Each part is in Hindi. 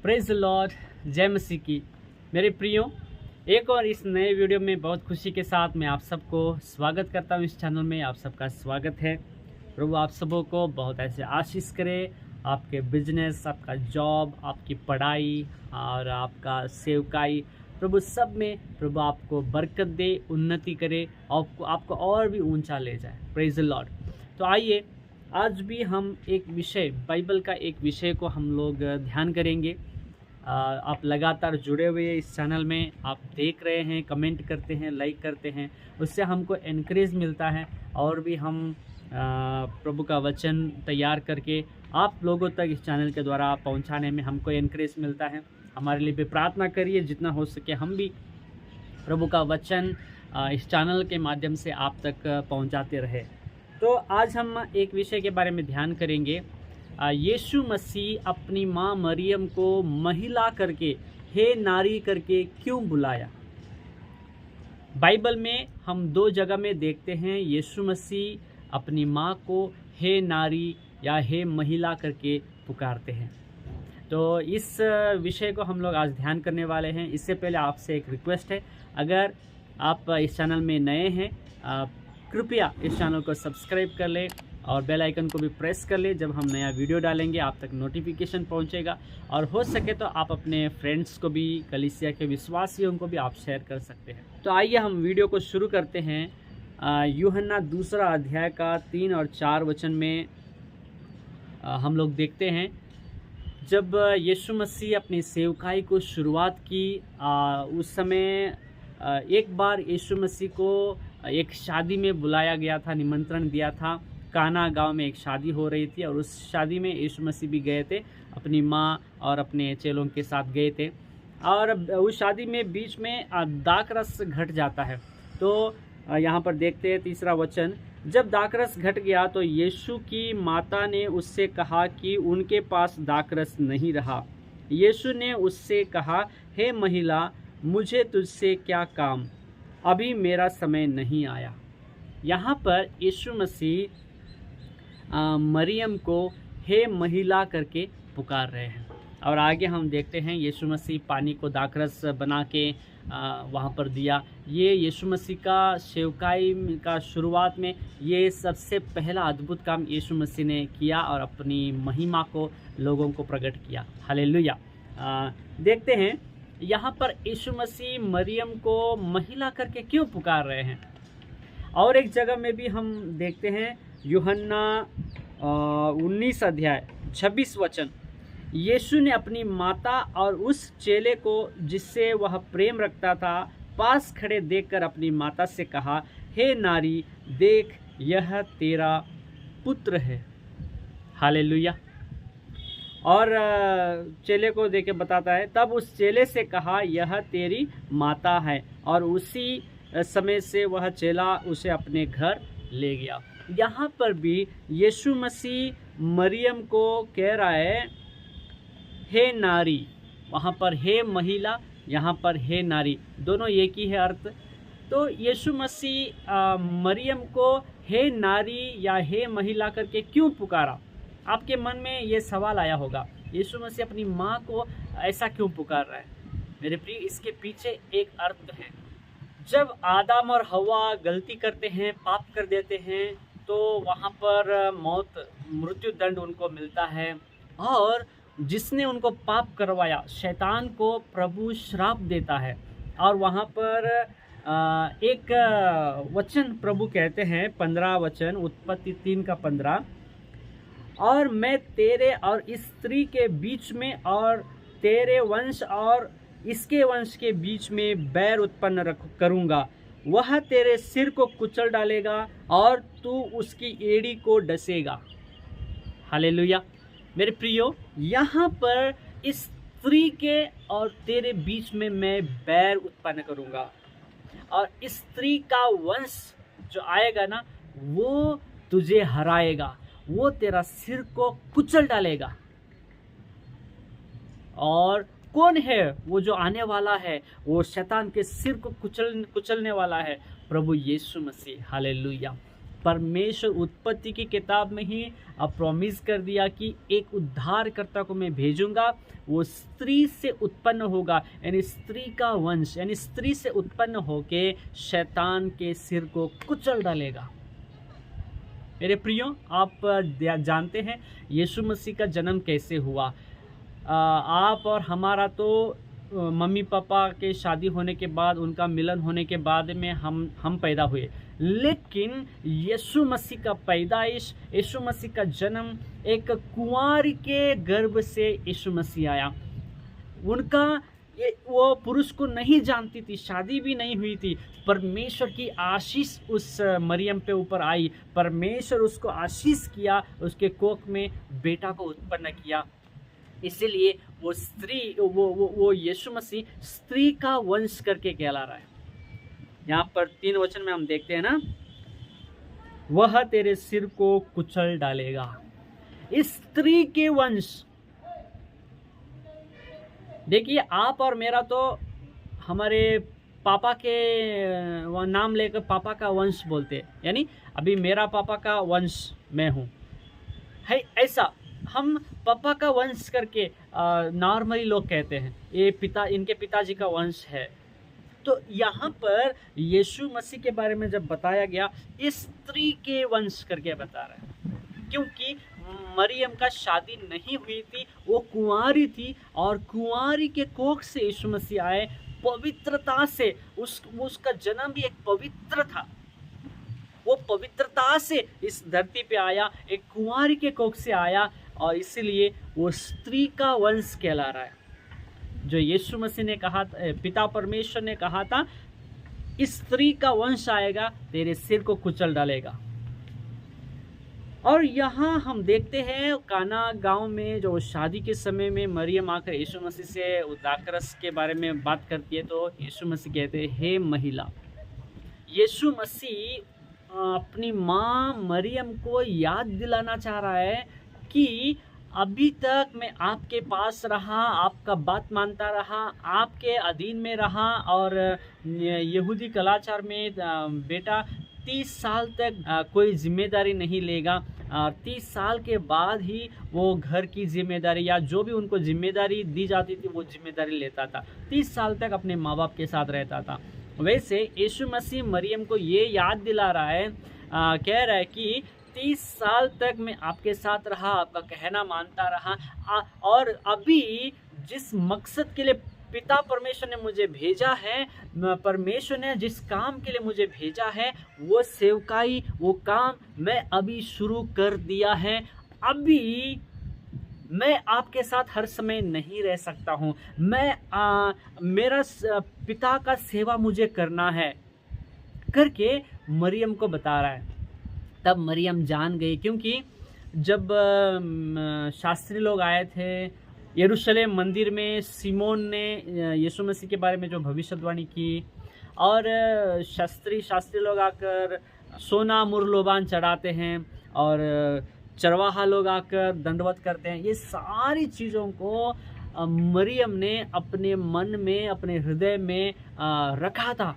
प्रेज द लॉर्ड, जय मसीह की। मेरे प्रियो, एक और इस नए वीडियो में बहुत खुशी के साथ मैं आप सबको स्वागत करता हूं। इस चैनल में आप सबका स्वागत है। प्रभु आप सबों को बहुत ऐसे आशीष करे। आपके बिजनेस, आपका जॉब, आपकी पढ़ाई और आपका सेवकाई, प्रभु सब में प्रभु आपको बरकत दे, उन्नति करे, आपको और भी ऊंचा ले जाए। Praise the Lord. तो आइए, आज भी हम एक विषय, बाइबल का एक विषय को हम लोग ध्यान करेंगे। आप लगातार जुड़े हुए हैं इस चैनल में, आप देख रहे हैं, कमेंट करते हैं, लाइक करते हैं, उससे हमको एनकरेज मिलता है और भी हम प्रभु का वचन तैयार करके आप लोगों तक इस चैनल के द्वारा पहुंचाने में हमको एनकरेज मिलता है। हमारे लिए भी प्रार्थना करिए, जितना हो सके हम भी प्रभु का वचन इस चैनल के माध्यम से आप तक पहुंचाते रहे। तो आज हम एक विषय के बारे में ध्यान करेंगे। यीशु मसीह अपनी माँ मरियम को महिला करके, हे नारी करके क्यों बुलाया। बाइबल में हम दो जगह में देखते हैं यीशु मसीह अपनी माँ को हे नारी या हे महिला करके पुकारते हैं। तो इस विषय को हम लोग आज ध्यान करने वाले हैं। इससे पहले आपसे एक रिक्वेस्ट है, अगर आप इस चैनल में नए हैं, कृपया इस चैनल को सब्सक्राइब कर लें और बेल आइकन को भी प्रेस कर लें। जब हम नया वीडियो डालेंगे आप तक नोटिफिकेशन पहुंचेगा, और हो सके तो आप अपने फ्रेंड्स को भी, कलीसिया के विश्वासियों को भी आप शेयर कर सकते हैं। तो आइए हम वीडियो को शुरू करते हैं। यूहन्ना 2 अध्याय का 3 और 4 वचन में हम लोग देखते हैं, जब यीशु मसीह अपनी सेवकाई को शुरुआत की, उस समय एक बार यीशु मसीह को एक शादी में बुलाया गया था, निमंत्रण दिया था। काना गांव में एक शादी हो रही थी और उस शादी में यीशु मसीह भी गए थे, अपनी माँ और अपने चेलों के साथ गए थे। और उस शादी में बीच में दाखरस घट जाता है। तो यहाँ पर देखते हैं 3 वचन, जब दाखरस घट गया तो यीशु की माता ने उससे कहा कि उनके पास दाखरस नहीं रहा। यीशु ने उससे कहा, हे महिला, मुझे तुझसे क्या काम, अभी मेरा समय नहीं आया। यहाँ पर यीशु मसीह मरियम को हे महिला करके पुकार रहे हैं। और आगे हम देखते हैं यीशु मसीह पानी को दाखरस बना के वहाँ पर दिया। ये यीशु मसीह का सेवकाई का शुरुआत में ये सबसे पहला अद्भुत काम यीशु मसीह ने किया और अपनी महिमा को लोगों को प्रकट किया। हालेलुया। देखते हैं यहाँ पर यीशु मसीह मरियम को महिला करके क्यों पुकार रहे हैं। और एक जगह में भी हम देखते हैं, यूहन्ना 19 अध्याय 26 वचन, यीशु ने अपनी माता और उस चेले को जिससे वह प्रेम रखता था पास खड़े देखकर अपनी माता से कहा, हे नारी, देख यह तेरा पुत्र है। हालेलुया। और चेले को देख के बताता है, तब उस चेले से कहा, यह तेरी माता है। और उसी समय से वह चेला उसे अपने घर ले गया। यहाँ पर भी यीशु मसीह मरियम को कह रहा है हे नारी, वहाँ पर हे महिला, यहाँ पर हे नारी, दोनों एक ही है अर्थ। तो यीशु मसीह मरियम को हे नारी या हे महिला करके क्यों पुकारा। आपके मन में ये सवाल आया होगा, यीशु मसीह अपनी माँ को ऐसा क्यों पुकार रहा है। मेरे प्रिय, इसके पीछे एक अर्थ है। जब आदम और हवा गलती करते हैं, पाप कर देते हैं, तो वहाँ पर मौत, मृत्यु दंड उनको मिलता है। और जिसने उनको पाप करवाया, शैतान को प्रभु श्राप देता है। और वहाँ पर एक वचन प्रभु कहते हैं, 15 वचन, उत्पत्ति 3 का 15, और मैं तेरे और इस स्त्री के बीच में और तेरे वंश और इसके वंश के बीच में बैर उत्पन्न करूँगा। वह तेरे सिर को कुचल डालेगा और तू उसकी एड़ी को डसेगा। हालेलुया। मेरे प्रियो, यहाँ पर इस स्त्री के और तेरे बीच में मैं बैर उत्पन्न करूँगा, और इस स्त्री का वंश जो आएगा ना, वो तुझे हराएगा, वो तेरा सिर को कुचल डालेगा। और कौन है वो जो आने वाला है, वो शैतान के सिर को कुचलने वाला है, प्रभु यीशु मसीह। हालेलुया। परमेश्वर उत्पत्ति की किताब में ही प्रॉमिस कर दिया कि एक उद्धारकर्ता को मैं भेजूंगा, वो स्त्री से उत्पन्न होगा, यानी स्त्री का वंश, यानी स्त्री से उत्पन्न होके शैतान के सिर को कुचल डालेगा। मेरे प्रियो, आप जानते हैं यीशु मसीह का जन्म कैसे हुआ। आप और हमारा तो मम्मी पापा के शादी होने के बाद, उनका मिलन होने के बाद में हम पैदा हुए, लेकिन यीशु मसीह का पैदाइश, यीशु मसीह का जन्म एक कुंवारी के गर्भ से यीशु मसीह आया। वो पुरुष को नहीं जानती थी, शादी भी नहीं हुई थी। परमेश्वर की आशीष उस मरियम पे ऊपर आई, परमेश्वर उसको आशीष किया, उसके कोख में बेटा को उत्पन्न किया। इसीलिए वो स्त्री, वो यीशु मसीह स्त्री का वंश करके कहला रहा है। यहाँ पर 3 वचन में हम देखते हैं ना, वह तेरे सिर को कुचल डालेगा। इस स्त्री के वंश, देखिए आप और मेरा तो हमारे पापा के नाम लेकर पापा का वंश बोलते हैं, यानी अभी मेरा पापा का वंश मैं हूँ, है ऐसा हम पापा का वंश करके नॉर्मली लोग कहते हैं, ये इनके पिताजी का वंश है। तो यहाँ पर यीशु मसीह के बारे में जब बताया गया, इस स्त्री के वंश करके बता रहा है, क्योंकि मरियम का शादी नहीं हुई थी, वो कुंवारी थी, और कुंवारी के कोख से यीशु मसीह आए, पवित्रता से। उसका जन्म भी एक पवित्र था, वो पवित्रता से इस धरती पे आया, एक कुंवारी के कोख से आया, और इसलिए वो स्त्री का वंश कहला रहा है। जो यीशु मसीह ने कहा, पिता परमेश्वर ने कहा था, इस स्त्री का वंश आएगा, तेरे सिर को कुचल डालेगा। और यहाँ हम देखते हैं काना गांव में जो शादी के समय में मरियम आकर यीशु मसीह से उदाकरस के बारे में बात करती है, तो यीशु मसीह कहते हैं, हे महिला। यीशु मसीह अपनी माँ मरियम को याद दिलाना चाह रहा है कि अभी तक मैं आपके पास रहा, आपका बात मानता रहा, आपके अधीन में रहा, और यहूदी कलाचार में बेटा 30 साल तक कोई जिम्मेदारी नहीं लेगा, और 30 साल के बाद ही वो घर की जिम्मेदारी या जो भी उनको जिम्मेदारी दी जाती थी वो जिम्मेदारी लेता था। 30 साल तक अपने माँ बाप के साथ रहता था। वैसे यीशु मसीह मरियम को ये याद दिला रहा है, कह रहा है कि 30 साल तक मैं आपके साथ रहा, आपका कहना मानता रहा, और अभी जिस मकसद के लिए पिता परमेश्वर ने मुझे भेजा है, परमेश्वर ने जिस काम के लिए मुझे भेजा है, वो सेवकाई, वो काम मैं अभी शुरू कर दिया है। अभी मैं आपके साथ हर समय नहीं रह सकता हूँ, मेरा पिता का सेवा मुझे करना है करके मरियम को बता रहा है। तब मरियम जान गई, क्योंकि जब शास्त्री लोग आए थे यरूशलेम मंदिर में, सिमोन ने यीशु मसीह के बारे में जो भविष्यवाणी की, और शास्त्री लोग आकर सोना मुरलोबान चढ़ाते हैं, और चरवाहा लोग आकर दंडवत करते हैं, ये सारी चीज़ों को मरियम ने अपने मन में, अपने हृदय में रखा था।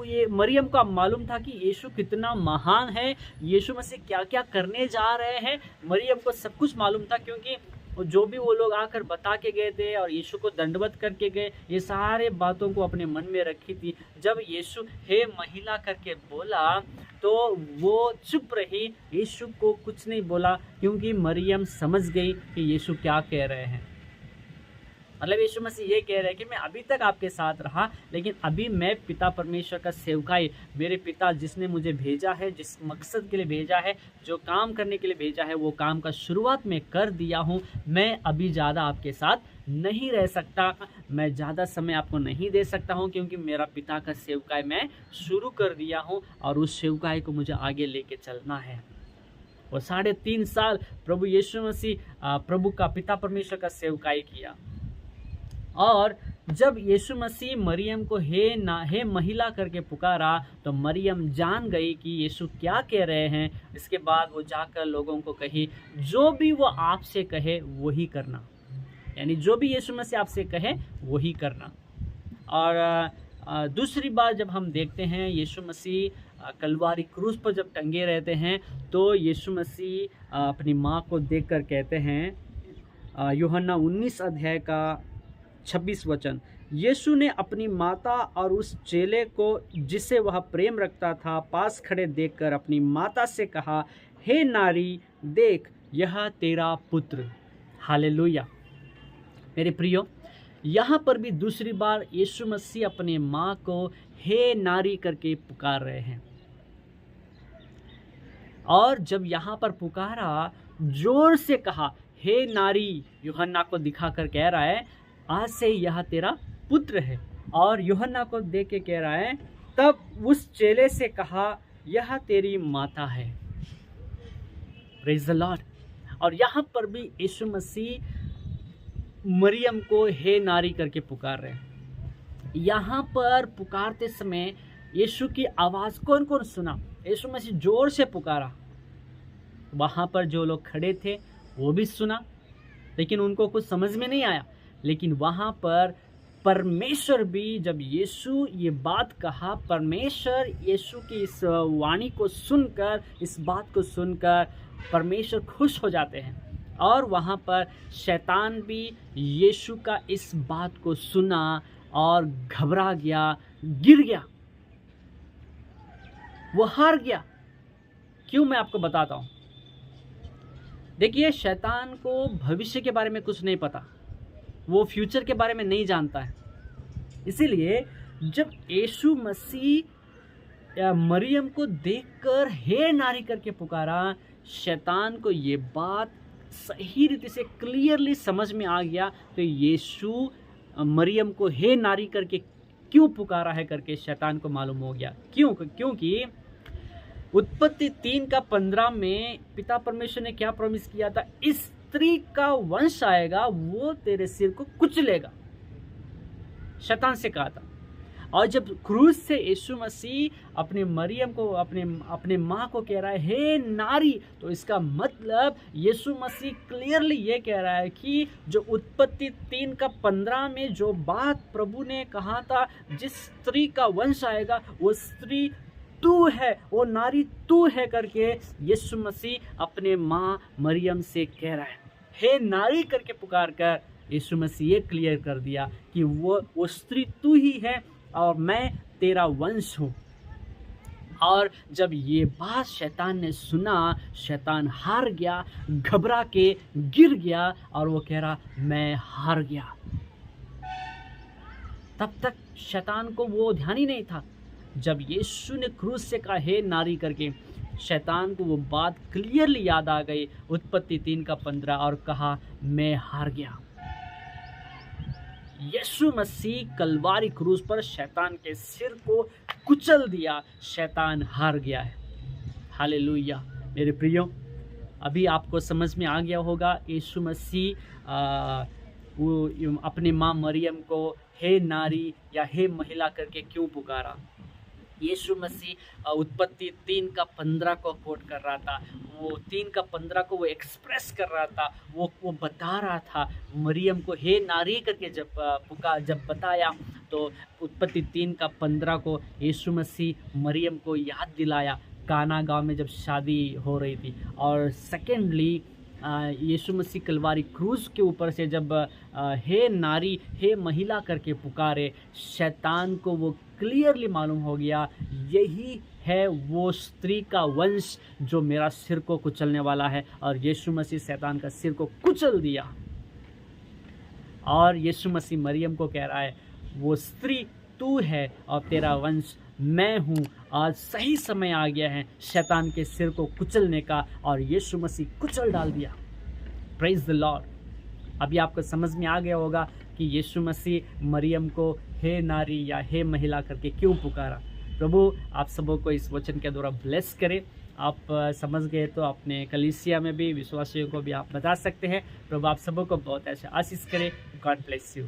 ये मरियम को मालूम था कि यीशु कितना महान है, यीशु मसीह क्या क्या करने जा रहे हैं। मरियम को सब कुछ मालूम था, क्योंकि जो भी वो लोग आकर बता के गए थे और यीशु को दंडवत करके गए, ये सारे बातों को अपने मन में रखी थी। जब यीशु हे महिला करके बोला तो वो चुप रही, यीशु को कुछ नहीं बोला, क्योंकि मरियम समझ गई कि यीशु क्या कह रहे हैं। मतलब यीशु मसीह ये कह रहे हैं कि मैं अभी तक आपके साथ रहा, लेकिन अभी मैं पिता परमेश्वर का सेवकाई, मेरे पिता जिसने मुझे भेजा है, जिस मकसद के लिए भेजा है, जो काम करने के लिए भेजा है, वो काम का शुरुआत में कर दिया हूँ। मैं अभी ज़्यादा आपके साथ नहीं रह सकता, मैं ज़्यादा समय आपको नहीं दे सकता हूँ, क्योंकि मेरा पिता का सेवकाई मैं शुरू कर दिया हूँ, और उस सेवकाई को मुझे आगे लेके चलना है। वो 3.5 साल प्रभु यीशु मसीह प्रभु का पिता परमेश्वर का सेवकाई किया। और जब यीशु मसीह मरियम को हे महिला करके पुकारा, तो मरियम जान गई कि यीशु क्या कह रहे हैं। इसके बाद वो जाकर लोगों को कही, जो भी वो आपसे कहे वही करना, यानी जो भी यीशु मसीह आपसे कहे वही करना। और दूसरी बात जब हम देखते हैं, यीशु मसीह कलवारी क्रूस पर जब टंगे रहते हैं तो यीशु मसीह अपनी माँ को देखकर कहते हैं, यूहन्ना 19 अध्याय का 26 वचन, यीशु ने अपनी माता और उस चेले को जिसे वह प्रेम रखता था पास खड़े देखकर अपनी माता से कहा, हे नारी, देख यह तेरा पुत्र। हालेलुया। मेरे प्रियो, यहाँ पर भी दूसरी बार यीशु मसीह अपने माँ को हे नारी करके पुकार रहे हैं। और जब यहाँ पर पुकारा, जोर से कहा हे नारी, यूहन्ना को दिखाकर कह रहा है आज से यह तेरा पुत्र है। और यूहन्ना को देख के कह रहा है, तब उस चेले से कहा यह तेरी माता है। Praise the Lord. और यहाँ पर भी यीशु मसीह मरियम को हे नारी करके पुकार रहे हैं। यहाँ पर पुकारते समय यीशु की आवाज़ कौन कौन सुना? यीशु मसीह जोर से पुकारा। वहाँ पर जो लोग खड़े थे वो भी सुना, लेकिन उनको कुछ समझ में नहीं आया। लेकिन वहाँ पर परमेश्वर भी, जब यीशु ये बात कहा, परमेश्वर यीशु की इस वाणी को सुनकर, इस बात को सुनकर परमेश्वर खुश हो जाते हैं। और वहाँ पर शैतान भी यीशु का इस बात को सुना और घबरा गया, गिर गया, वो हार गया। क्यों? मैं आपको बताता हूँ। देखिए, शैतान को भविष्य के बारे में कुछ नहीं पता, वो फ्यूचर के बारे में नहीं जानता है। इसीलिए जब यीशु मसीह मरियम को देखकर हे नारी करके पुकारा, शैतान को ये बात सही रीति से क्लियरली समझ में आ गया। तो यीशु मरियम को हे नारी करके क्यों पुकारा है करके शैतान को मालूम हो गया। क्योंकि उत्पत्ति 3:15 में पिता परमेश्वर ने क्या प्रॉमिस किया था? इस स्त्री का वंश आएगा, वो तेरे सिर को कुचलेगा। शैतान से कहा था। और जब क्रूस से यीशु मसीह अपने मरियम को, अपने माँ को कह रहा है हे नारी, तो इसका मतलब यीशु मसीह क्लियरली ये कह रहा है कि जो उत्पत्ति 3:15 में जो बात प्रभु ने कहा था, जिस स्त्री का वंश आएगा वो स्त्री तू है, वो नारी तू है करके यीशु मसीह अपने माँ मरियम से कह रहा है। हे नारी करके पुकार कर यीशु मसीह ये क्लियर कर दिया कि वो स्त्री तू ही है और मैं तेरा वंश हूँ। और जब ये बात शैतान ने सुना, शैतान हार गया, घबरा के गिर गया और वो कह रहा मैं हार गया। तब तक शैतान को वो ध्यान ही नहीं था। जब यीशु ने क्रूस से कहा हे नारी करके, शैतान को वो बात क्लियरली याद आ गई, उत्पत्ति 3:15, और कहा मैं हार गया। यीशु मसीह कलवारी क्रूस पर शैतान के सिर को कुचल दिया, शैतान हार गया है। हालेलुया। मेरे प्रियो, अभी आपको समझ में आ गया होगा यीशु मसीह वो अपने माँ मरियम को हे नारी या हे महिला करके क्यों पुकारा। यीशु मसीह उत्पत्ति 3:15 को कोट कर रहा था, वो 3:15 को वो एक्सप्रेस कर रहा था, वो बता रहा था मरियम को हे नारी करके जब बताया, तो उत्पत्ति 3:15 को यीशु मसीह मरियम को याद दिलाया काना गांव में जब शादी हो रही थी। और सेकेंडली यीशु मसीह कलवारी क्रूस के ऊपर से जब हे नारी हे महिला करके पुकारे, शैतान को वो क्लियरली मालूम हो गया यही है वो स्त्री का वंश जो मेरा सिर को कुचलने वाला है। और यीशु मसीह शैतान का सिर को कुचल दिया। और यीशु मसीह मरियम को कह रहा है वो स्त्री तू है और तेरा वंश मैं हूँ। आज सही समय आ गया है शैतान के सिर को कुचलने का, और यीशु मसीह कुचल डाल दिया। Praise the Lord. अभी आपको समझ में आ गया होगा कि यीशु मसीह मरियम को हे नारी या हे महिला करके क्यों पुकारा। प्रभु आप सबों को इस वचन के द्वारा ब्लेस करे। आप समझ गए तो अपने कलीसिया में भी विश्वासियों को भी आप बता सकते हैं। प्रभु आप सबों को बहुत ऐसे आशीष करे। God bless you.